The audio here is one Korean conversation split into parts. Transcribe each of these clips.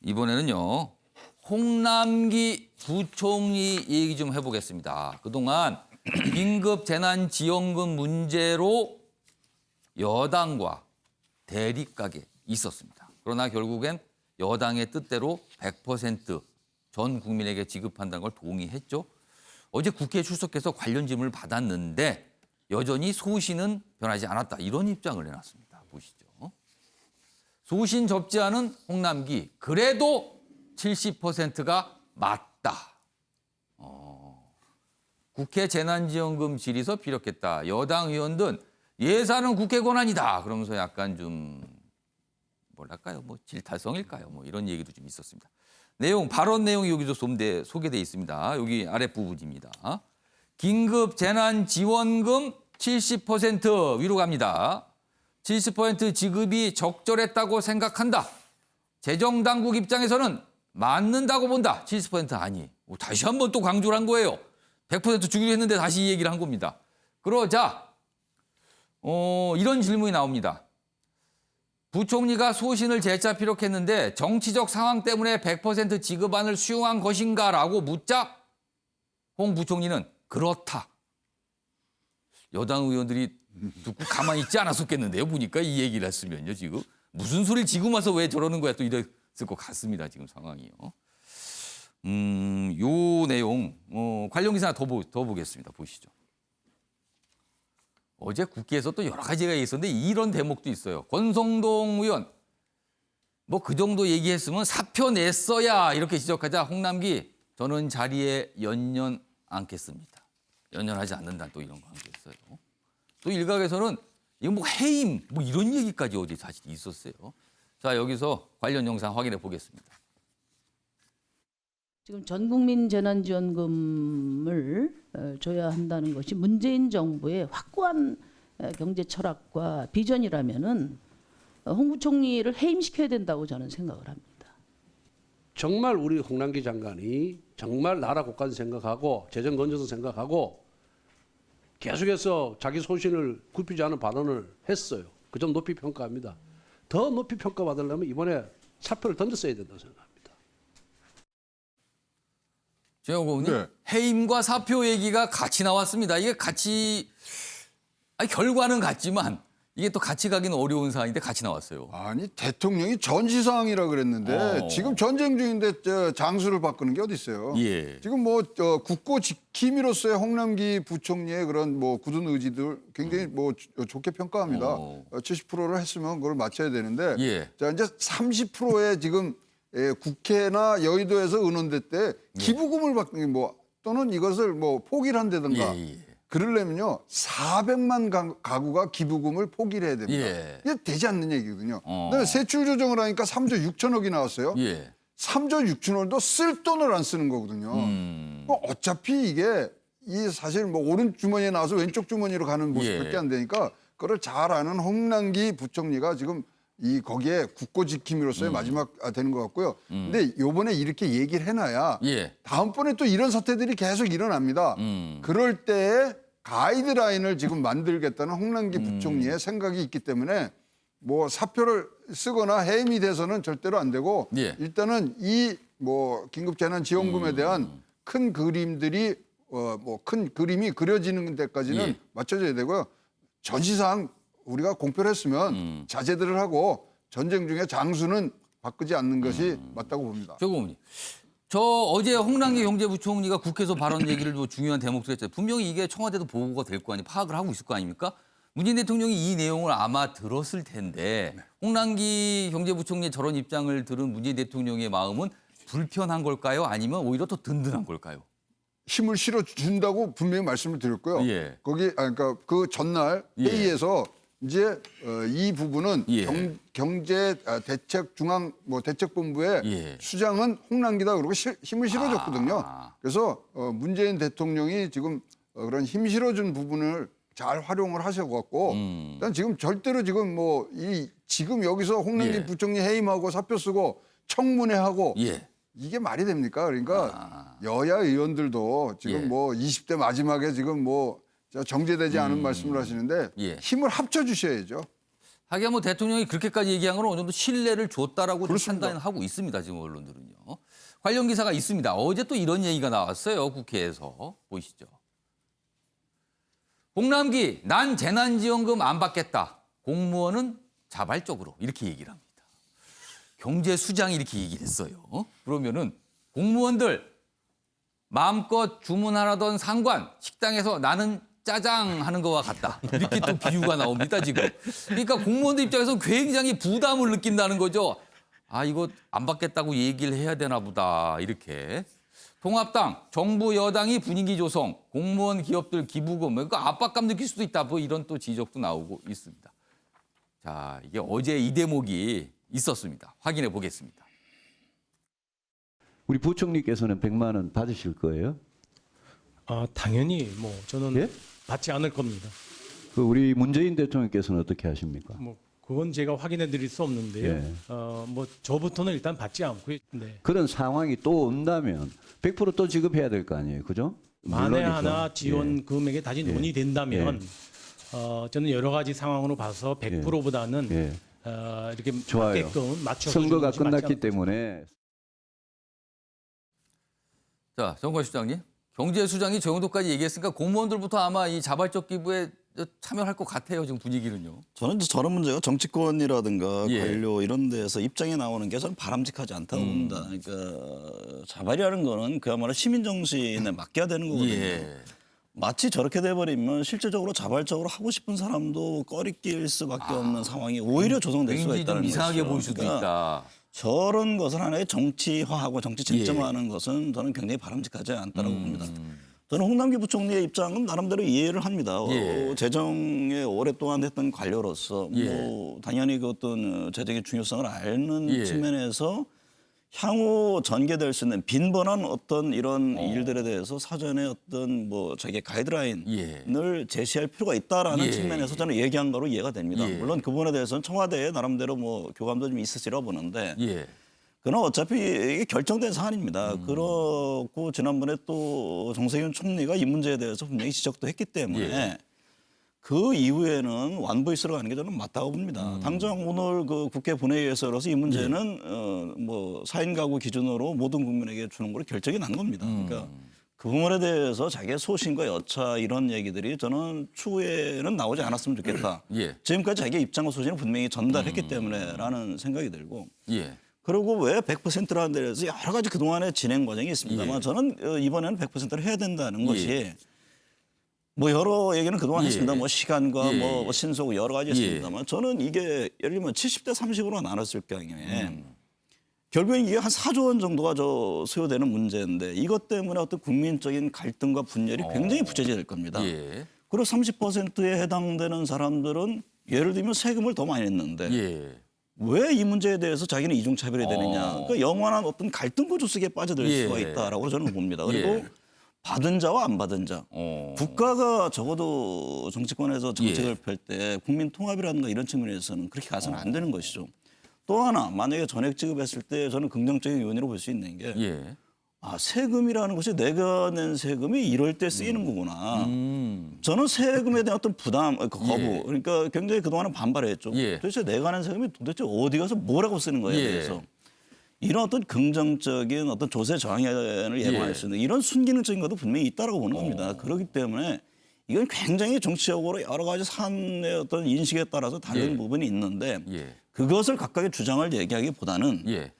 이번에는요. 홍남기 부총리 얘기 좀 해보겠습니다. 그동안 긴급 재난지원금 문제로 여당과 대립각에 있었습니다. 그러나 결국엔 여당의 뜻대로 100% 국민에게 지급한다는 걸 동의했죠. 어제 국회에 출석해서 관련 질문을 받았는데 여전히 소신은 변하지 않았다. 이런 입장을 내놨습니다. 보시죠. 소신 접지 않은 홍남기. 그래도 70%가 맞다. 국회 재난지원금 질의서 피력했다. 여당 의원들은 예산은 국회 권한이다. 그러면서 약간 좀 뭐랄까요? 뭐 질타성일까요? 뭐 이런 얘기도 좀 있었습니다. 발언 내용이 여기도 소개돼 있습니다. 여기 아랫부분입니다. 긴급 재난지원금 70% 위로 갑니다. 70% 지급이 적절했다고 생각한다. 재정당국 입장에서는 맞는다고 본다. 70% 아니. 다시 한번 또 강조를 한 거예요. 100% 주기로 했는데 다시 이 얘기를 한 겁니다. 그러자 이런 질문이 나옵니다. 부총리가 소신을 재차 피력했는데 정치적 상황 때문에 100% 지급안을 수용한 것인가라고 묻자 홍 부총리는 그렇다. 여당 의원들이 듣고 가만히 있지 않았었겠는데요. 보니까 이 얘기를 했으면요. 지금 무슨 소리를 지금 와서 왜 저러는 거야 또 이랬을 것 같습니다. 지금 상황이요. 요 내용 관련 기사 더 보겠습니다. 보시죠. 어제 국회에서 또 여러 가지가 있었는데 이런 대목도 있어요. 권성동 의원 뭐 그 정도 얘기했으면 사표 냈어야 이렇게 지적하자 홍남기 저는 자리에 연연 않겠습니다. 연연하지 않는다 또 이런 관계였어요. 또 일각에서는 이거 뭐 해임 뭐 이런 얘기까지 어제 사실 있었어요. 자 여기서 관련 영상 확인해 보겠습니다. 지금 전국민 재난지원금을 줘야 한다는 것이 문재인 정부의 확고한 경제 철학과 비전이라면은 홍 부총리를 해임시켜야 된다고 저는 생각을 합니다. 정말 우리 홍남기 장관이 정말 나라 국간 생각하고 재정 건전성 생각하고 계속해서 자기 소신을 굽히지 않은 발언을 했어요. 그 점 높이 평가합니다. 더 높이 평가받으려면 이번에 사표를 던졌어야 된다고 생각합니다. 최영호 의원님, 해임과 사표 얘기가 같이 나왔습니다. 이게 같이 결과는 같지만 이게 또 같이 가기는 어려운 사안인데 같이 나왔어요. 아니 대통령이 전시사항이라 그랬는데 지금 전쟁 중인데 장수를 바꾸는 게 어디 있어요? 예. 지금 뭐 국고 지킴이로서의 홍남기 부총리의 그런 뭐 굳은 의지들 굉장히 뭐 좋게 평가합니다. 70%를 했으면 그걸 맞춰야 되는데 예. 자 이제 30%의 지금 국회나 여의도에서 의논될 때 기부금을 받는 뭐 또는 이것을 뭐 포기를 한다든가 그러려면요 400만 가구가 기부금을 포기를 해야 됩니다. 이게 되지 않는 얘기거든요. 그다음에 세출 조정을 하니까 3조 6천억이 나왔어요. 3조 6천억도 쓸 돈을 안 쓰는 거거든요. 어차피 이게 사실 뭐 오른 주머니에 나와서 왼쪽 주머니로 가는 모습밖에 안 되니까 그걸 잘 아는 홍남기 부총리가 지금 거기에 국고 지킴이로서의 마지막 되는 것 같고요. 근데 요번에 이렇게 얘기를 해놔야 다음번에 또 이런 사태들이 계속 일어납니다. 그럴 때에 가이드라인을 지금 만들겠다는 홍남기 부총리의 생각이 있기 때문에 뭐 사표를 쓰거나 해임이 돼서는 절대로 안 되고 일단은 이 뭐 긴급재난지원금에 대한 큰 그림들이 뭐 큰 그림이 그려지는 데까지는 맞춰져야 되고요. 전시사항 우리가 공표를 했으면 자제들을 하고 전쟁 중에 장수는 바꾸지 않는 것이 맞다고 봅니다. 최고 의원님. 저 어제 홍남기 경제부총리가 국회에서 발언 얘기를 뭐 중요한 대목으로 했잖아요. 분명히 이게 청와대도 보고가 될 거 아니에요. 파악을 하고 있을 거 아닙니까? 문재인 대통령이 이 내용을 아마 들었을 텐데 홍남기 경제부총리의 저런 입장을 들은 문재인 대통령의 마음은 불편한 걸까요? 아니면 오히려 더 든든한 걸까요? 힘을 실어준다고 분명히 말씀을 드렸고요. 거기 그러니까 그 전날 회의에서 이제 이 부분은 경제 대책 중앙 뭐 대책본부의 수장은 홍남기다 그러고 힘을 실어줬거든요. 그래서 문재인 대통령이 지금 그런 힘 실어준 부분을 잘 활용을 하셔갖고 일단 지금 절대로 지금 뭐 지금 여기서 홍남기 부총리 해임하고 사표 쓰고 청문회하고 이게 말이 됩니까? 그러니까 여야 의원들도 지금 뭐 20대 마지막에 지금 뭐 정제되지 않은 말씀을 하시는데 힘을 합쳐 주셔야죠. 하긴 뭐 대통령이 그렇게까지 얘기한 건 어느 정도 신뢰를 줬다라고 좀 그렇습니다. 판단하고 있습니다. 지금 언론들은요. 관련 기사가 있습니다. 어제 또 이런 얘기가 나왔어요. 국회에서. 보이시죠. 홍남기 난 재난지원금 안 받겠다. 공무원은 자발적으로 이렇게 얘기를 합니다. 경제수장이 이렇게 얘기를 했어요. 그러면은 공무원들 마음껏 주문하라던 상관 식당에서 나는 짜장 하는 거와 같다. 이렇게 또 비유가 나옵니다, 지금. 그러니까 공무원들 입장에서 굉장히 부담을 느낀다는 거죠. 아, 이거 안 받겠다고 얘기를 해야 되나 보다. 이렇게. 통합당, 정부 여당이 분위기 조성, 공무원 기업들 기부금, 그러니까 압박감 느낄 수도 있다. 뭐 이런 또 지적도 나오고 있습니다. 자, 이게 어제 이 대목이 있었습니다. 확인해 보겠습니다. 우리 부총리께서는 100만 원 받으실 거예요? 아, 당연히 뭐 저는 예? 받지 않을 겁니다. 그 우리 문재인 대통령께서는 어떻게 하십니까? 뭐 그건 제가 확인해 드릴 수 없는데요. 예. 뭐 저부터는 일단 받지 않고요. 네. 그런 상황이 또 온다면 100%또 지급해야 될 거 아니에요, 그죠? 만에 물론이죠. 하나 지원 예. 금액이 다시 예. 논의된다면 저는 여러 가지 상황으로 봐서 100%보다는 예. 이렇게 좋아요. 맞게끔 맞춰 선거가 주는 것이 맞지 끝났기 때문에 자, 정관수장님. 경제수장이 저 정도까지 얘기했으니까 공무원들부터 아마 이 자발적 기부에 참여할 것 같아요, 지금 분위기는요. 저는 이제 저런 문제가 정치권이라든가 예. 관료 이런 데서 입장이 나오는 게 저는 바람직하지 않다고 봅니다. 그러니까 자발이라는 거는 그야말로 시민 정신에 맡겨야 되는 거거든요. 예. 마치 저렇게 돼버리면 실질적으로 자발적으로 하고 싶은 사람도 꺼리낄 수밖에 없는 상황이 오히려 조성될 수가 굉장히 있다는 좀 이상하게 것이죠. 보일 수도 그러니까 있다. 저런 것을 하나의 정치화하고 정치 예. 쟁점화하는 것은 저는 굉장히 바람직하지 않다고 봅니다. 저는 홍남기 부총리의 입장은 나름대로 이해를 합니다. 예. 재정에 오랫동안 했던 관료로서 예. 뭐 당연히 그 어떤 재정의 중요성을 아는 예. 측면에서 향후 전개될 수 있는 빈번한 어떤 이런 일들에 대해서 사전에 어떤 뭐 자기 가이드라인을 제시할 필요가 있다라는 예. 측면에서 저는 얘기한 거로 이해가 됩니다. 예. 물론 그 부분에 대해서는 청와대에 나름대로 뭐 교감도 좀 있으시라 보는데 예. 그러나 어차피 이게 결정된 사안입니다. 그렇고 지난번에 또 정세균 총리가 이 문제에 대해서 분명히 지적도 했기 때문에 예. 그 이후에는 완보이스로 가는 게 저는 맞다고 봅니다. 당장 오늘 그 국회 본회의에서로서 이 문제는 뭐 4인 가구 기준으로 모든 국민에게 주는 걸로 결정이 난 겁니다. 그러니까 그 부분에 대해서 자기의 소신과 여차 이런 얘기들이 저는 추후에는 나오지 않았으면 좋겠다. 예. 지금까지 자기의 입장과 소신을 분명히 전달했기 때문에라는 생각이 들고 예. 그리고 왜 100%라는 데 대해서 여러 가지 그동안의 진행 과정이 있습니다만 예. 저는 이번에는 100%를 해야 된다는 것이 뭐 여러 얘기는 그동안 예. 했습니다. 뭐 시간과 예. 뭐 신속 여러 가지 있습니다만 저는 이게 예를 들면 70대 30으로 나눴을 경우에 결국엔 이게 한 4조 원 정도가 소요되는 문제인데 이것 때문에 어떤 국민적인 갈등과 분열이 굉장히 부채질 겁니다. 예. 그리고 30%에 해당되는 사람들은 예를 들면 세금을 더 많이 냈는데 예. 왜 이 문제에 대해서 자기는 이중차별이 되느냐. 그러니까 영원한 어떤 갈등 구조 속에 빠져들 예. 수가 있다라고 저는 봅니다. 그리고 예. 받은 자와 안 받은 자. 어. 국가가 적어도 정치권에서 정책을 예. 펼 때 국민 통합이라든가 이런 측면에서는 그렇게 가서는 안 되는 것이죠. 또 하나 만약에 전액 지급했을 때 저는 긍정적인 요인으로 볼 수 있는 게 예. 아, 세금이라는 것이 내가 낸 세금이 이럴 때 쓰이는 거구나. 저는 세금에 대한 어떤 부담, 거부. 예. 그러니까 굉장히 그동안은 반발했죠. 예. 도대체 내가 낸 세금이 도대체 어디 가서 뭐라고 쓰는 거에 예. 대해서. 이런 어떤 긍정적인 어떤 조세 저항을 예방할 예. 수 있는 이런 순기능적인 것도 분명히 있다라고 보는 겁니다. 그렇기 때문에 이건 굉장히 정치적으로 여러 가지 사안의 어떤 인식에 따라서 다른 예. 부분이 있는데 예. 그것을 각각의 주장을 얘기하기보다는 예.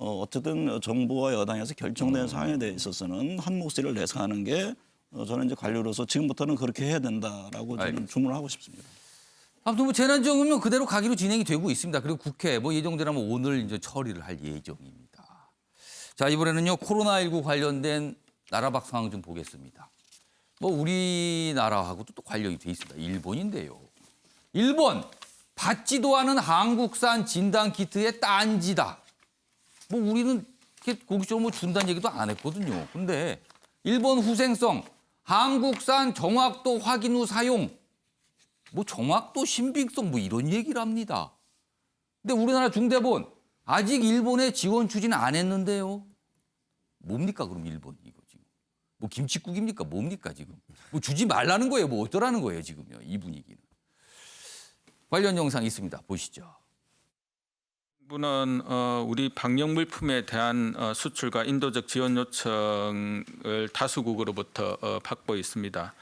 어쨌든 정부와 여당에서 결정된 사항에 대해 있어서는 한 목소리를 내서 하는 게 저는 이제 관료로서 지금부터는 그렇게 해야 된다라고 저는 주문을 하고 싶습니다. 아무튼 뭐 재난지원금은 그대로 가기로 진행이 되고 있습니다. 그리고 국회 뭐 예정되라면 오늘 이제 처리를 할 예정입니다. 자, 이번에는요 코로나19 관련된 나라박 상황 좀 보겠습니다. 뭐 우리나라하고도 또 관련이 돼 있습니다. 일본인데요. 일본 받지도 않은 한국산 진단 키트의 딴지다. 뭐 우리는 이렇게 공식적으로 뭐 준다는 얘기도 안 했거든요. 근데 일본 후생성 한국산 정확도 확인 후 사용. 뭐 정확도 신빙성 뭐 이런 얘기를 합니다. 근데 우리나라 중대본 아직 일본에 지원 추진 안 했는데요. 뭡니까 그럼 일본 이거 지금? 뭐 김칫국입니까? 뭡니까 지금? 뭐 주지 말라는 거예요? 뭐 어쩌라는 거예요 지금요? 이 분위기는. 관련 영상 있습니다. 보시죠. 정부는 우리 방역 물품에 대한 수출과 인도적 지원 요청을 다수국으로부터 받고 있습니다.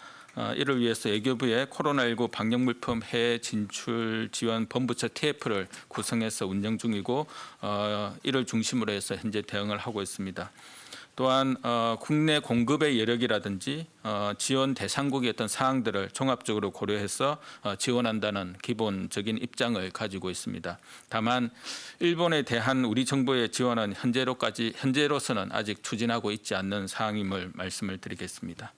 이를 위해서 외교부에 코로나19 방역 물품 해외 진출 지원 본부처 TF를 구성해서 운영 중이고 이를 중심으로 해서 현재 대응을 하고 있습니다. 또한 국내 공급의 여력이라든지 지원 대상국의 어떤 사항들을 종합적으로 고려해서 지원한다는 기본적인 입장을 가지고 있습니다. 다만 일본에 대한 우리 정부의 지원은 현재로서는 아직 추진하고 있지 않는 사항임을 말씀을 드리겠습니다.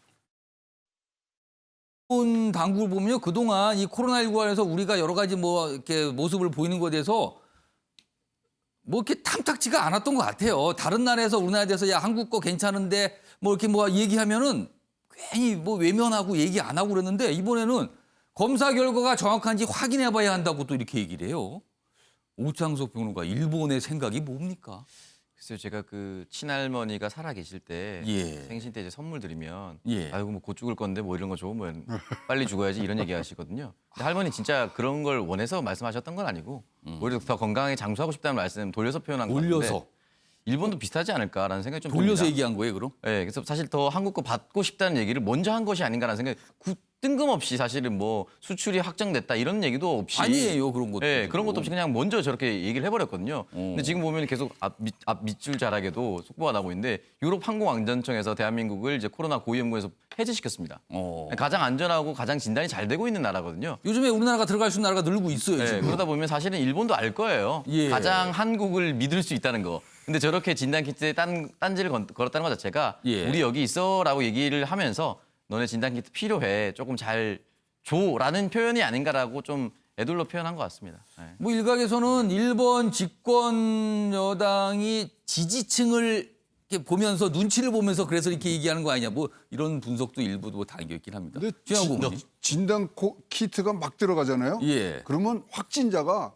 일본 당국을 보면요, 그동안 이 코로나19 관련해서 우리가 여러 가지 뭐 이렇게 모습을 보이는 것에 대해서 뭐 이렇게 탐탁지가 않았던 것 같아요. 다른 나라에서 우리나라에 대해서 야 한국 거 괜찮은데 뭐 이렇게 뭐 얘기하면은 괜히 뭐 외면하고 얘기 안 하고 그랬는데 이번에는 검사 결과가 정확한지 확인해봐야 한다고 또 이렇게 얘기를 해요. 오창석 평론가, 일본의 생각이 뭡니까? 글쎄요, 제가 그 친할머니가 살아 계실 때 예. 생신 때 이제 선물 드리면 예. 아이고 뭐 곧 죽을 건데 뭐 이런 거 좋으면 빨리 죽어야지 이런 얘기 하시거든요. 근데 할머니 진짜 그런 걸 원해서 말씀하셨던 건 아니고 오히려 더 건강하게 장수하고 싶다는 말씀 돌려서 표현한 거 같은데 돌려서. 일본도 비슷하지 않을까라는 생각이 좀 돌려서 듭니다. 얘기한 거예요, 그럼? 네, 그래서 사실 더 한국 거 받고 싶다는 얘기를 먼저 한 것이 아닌가라는 생각이 뜬금없이 사실은 뭐 수출이 확정됐다 이런 얘기도 없이 아니에요, 그런 것도. 네, 그런 것도 없이 그냥 먼저 저렇게 얘기를 해버렸거든요. 근데 지금 보면 계속 앞 밑줄 자락에도 속보가 나고 있는데 유럽 항공안전청에서 대한민국을 이제 코로나 고위험군에서 해제시켰습니다. 가장 안전하고 가장 진단이 잘 되고 있는 나라거든요. 요즘에 우리나라가 들어갈 수 있는 나라가 늘고 있어요, 네, 지금. 그러다 보면 사실은 일본도 알 거예요. 예. 가장 한국을 믿을 수 있다는 거. 근데 저렇게 진단 키트에 딴지를 걸었다는 것 자체가 예. 우리 여기 있어라고 얘기를 하면서 너네 진단 키트 필요해. 조금 잘 줘라는 표현이 아닌가라고 좀 애둘러 표현한 것 같습니다. 네. 뭐 일각에서는 일본 집권 여당이 지지층을 이렇게 보면서 눈치를 보면서 그래서 이렇게 얘기하는 거 아니냐. 뭐 이런 분석도 일부 뭐 담겨 있긴 합니다. 근데 최영구 의원님. 진단 키트가 막 들어가잖아요. 예. 그러면 확진자가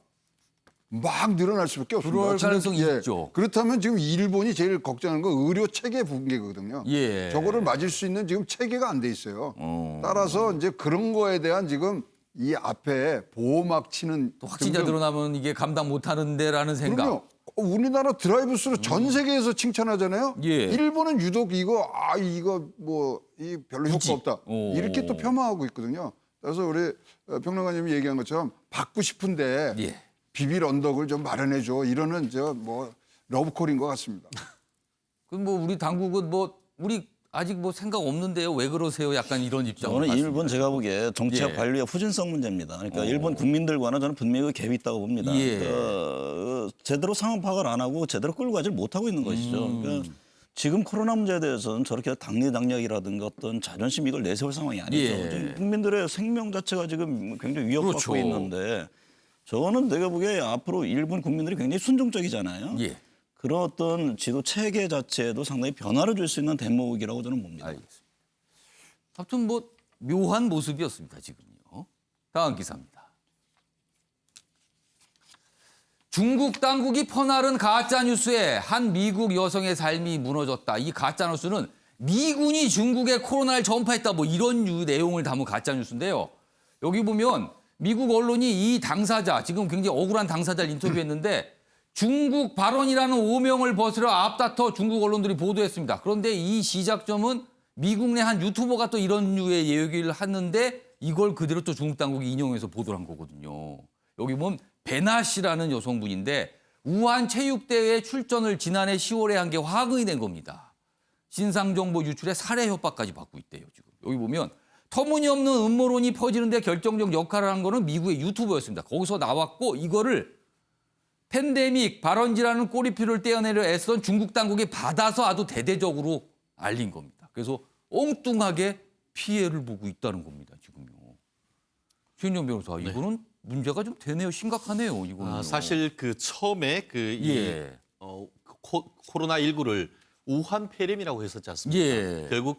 막 늘어날 수밖에 없습니다. 그럴 지금, 가능성이 있죠. 그렇다면 지금 일본이 제일 걱정하는 건 의료 체계 붕괴거든요. 예. 저거를 맞을 수 있는 지금 체계가 안 돼 있어요. 따라서 이제 그런 거에 대한 지금 이 앞에 보호막 치는 또 확진자 늘어나면 이게 감당 못하는데라는 생각. 그럼요. 우리나라 드라이브스루 전 세계에서 칭찬하잖아요. 예. 일본은 유독 이거 뭐 이 별로 굳이. 효과 없다. 이렇게 또 폄하하고 있거든요. 그래서 우리 평론가님이 얘기한 것처럼 받고 싶은데 예. 비빌 언덕을 좀 마련해 줘. 이러는 러브콜인 것 같습니다. 그럼 뭐 우리 당국은 뭐 우리 아직 뭐 생각 없는데요. 왜 그러세요? 약간 이런 입장으로 저는 갔습니다. 일본 제가 보기에 정치적 예. 관리의 후진성 문제입니다. 그러니까 일본 국민들과는 저는 분명히 갭이 있다고 봅니다. 예. 그러니까 제대로 상황 파악을 안 하고 제대로 끌고 가지 못하고 있는 것이죠. 그러니까 지금 코로나 문제에 대해서는 저렇게 당리당략이라든가 어떤 자존심 이걸 내세울 상황이 아니죠. 예. 지금 국민들의 생명 자체가 지금 굉장히 위협받고 그렇죠. 있는데 저는 내가 보기에 앞으로 일본 국민들이 굉장히 순종적이잖아요. 예. 그런 어떤 지도 체계 자체에도 상당히 변화를 줄 수 있는 대목이라고 저는 봅니다. 알겠습니다. 아무튼 뭐 묘한 모습이었습니다. 지금요. 다음 기사입니다. 중국 당국이 퍼나른 가짜 뉴스에 한 미국 여성의 삶이 무너졌다. 이 가짜 뉴스는 미군이 중국에 코로나를 전파했다. 뭐 이런 내용을 담은 가짜 뉴스인데요. 여기 보면 미국 언론이 이 당사자, 지금 굉장히 억울한 당사자를 인터뷰했는데 중국 발언이라는 오명을 벗으려 앞다퉈 중국 언론들이 보도했습니다. 그런데 이 시작점은 미국 내 한 유튜버가 또 이런 류의 얘기를 하는데 이걸 그대로 또 중국 당국이 인용해서 보도를 한 거거든요. 여기 보면 베나 씨라는 여성분인데 우한 체육대회 출전을 지난해 10월에 한 게 화근이 된 겁니다. 신상정보 유출에 살해 협박까지 받고 있대요. 지금 여기 보면 터무니없는 음모론이 퍼지는데 결정적 역할을 한 거는 미국의 유튜버였습니다. 거기서 나왔고 이거를 팬데믹 발언지라는 꼬리표를 떼어내려 애쓰던 중국 당국이 받아서 아주 대대적으로 알린 겁니다. 그래서 엉뚱하게 피해를 보고 있다는 겁니다. 지금요. 최인정 변호사, 이거는 문제가 좀 되네요. 심각하네요. 이거는. 사실 그 처음에 코로나19를 우한 폐렴이라고 했었지 않습니까? 예. 결국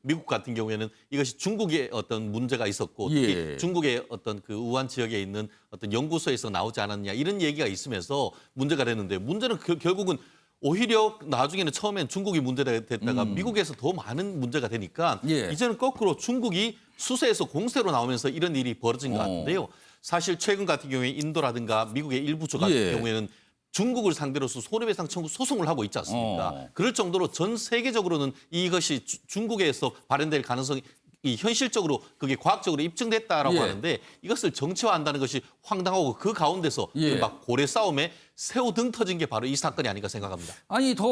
미국 같은 경우에는 이것이 중국의 어떤 문제가 있었고 특히 예. 중국의 어떤 그 우한 지역에 있는 어떤 연구소에서 나오지 않았냐 이런 얘기가 있으면서 문제가 됐는데 문제는 결국은 오히려 나중에는 처음엔 중국이 문제가 됐다가 미국에서 더 많은 문제가 되니까 예. 이제는 거꾸로 중국이 수세에서 공세로 나오면서 이런 일이 벌어진 것 같은데요. 사실 최근 같은 경우에 인도라든가 미국의 일부 주 같은 예. 경우에는 중국을 상대로서 손해배상 청구 소송을 하고 있지 않습니까? 그럴 정도로 전 세계적으로는 이것이 중국에서 발현될 가능성이 현실적으로 그게 과학적으로 입증됐다라고 예. 하는데 이것을 정치화한다는 것이 황당하고 그 가운데서 예. 막 고래 싸움에 새우 등 터진 게 바로 이 사건이 아닌가 생각합니다. 아니 더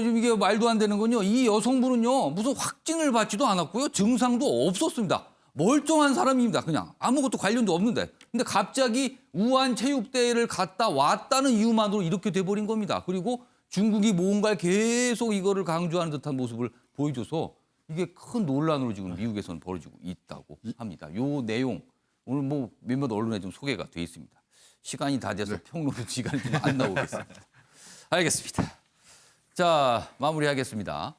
좀 이게 말도 안 되는 건요. 이 여성분은요 무슨 확진을 받지도 않았고요. 증상도 없었습니다. 멀쩡한 사람입니다. 그냥 아무것도 관련도 없는데. 근데 갑자기 우한 체육대회를 갔다 왔다는 이유만으로 이렇게 돼버린 겁니다. 그리고 중국이 뭔가를 계속 이거를 강조하는 듯한 모습을 보여줘서 이게 큰 논란으로 지금 미국에서는 벌어지고 있다고 합니다. 요 내용 오늘 뭐 몇몇 언론에 좀 소개가 돼 있습니다. 시간이 다 돼서 평론의 시간이 좀 안 나오겠습니다. 알겠습니다. 자, 마무리하겠습니다.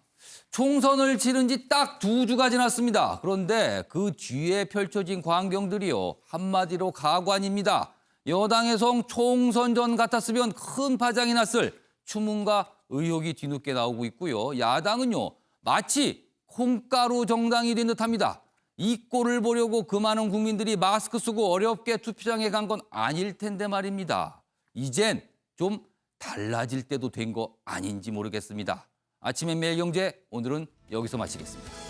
총선을 치른 지 딱 2주가 지났습니다. 그런데 그 뒤에 펼쳐진 광경들이요. 한마디로 가관입니다. 여당에선 총선 전 같았으면 큰 파장이 났을 추문과 의혹이 뒤늦게 나오고 있고요. 야당은요. 마치 콩가루 정당이 된 듯합니다. 이 꼴을 보려고 그 많은 국민들이 마스크 쓰고 어렵게 투표장에 간 건 아닐 텐데 말입니다. 이젠 좀 달라질 때도 된 거 아닌지 모르겠습니다. 아침엔 매일경제 오늘은 여기서 마치겠습니다.